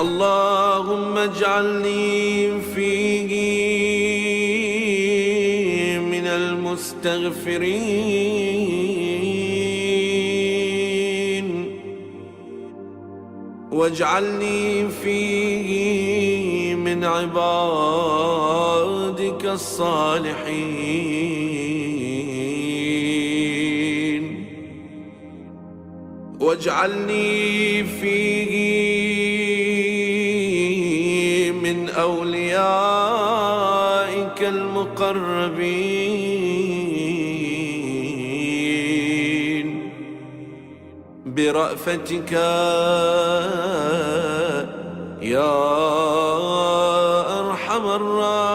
اللهم اجعلني فيه من المستغفرين، واجعلني فيه من عبادك الصالحين، واجعلني فيه من أوليائك المقربين برأفتك يا أرحم الراحمين.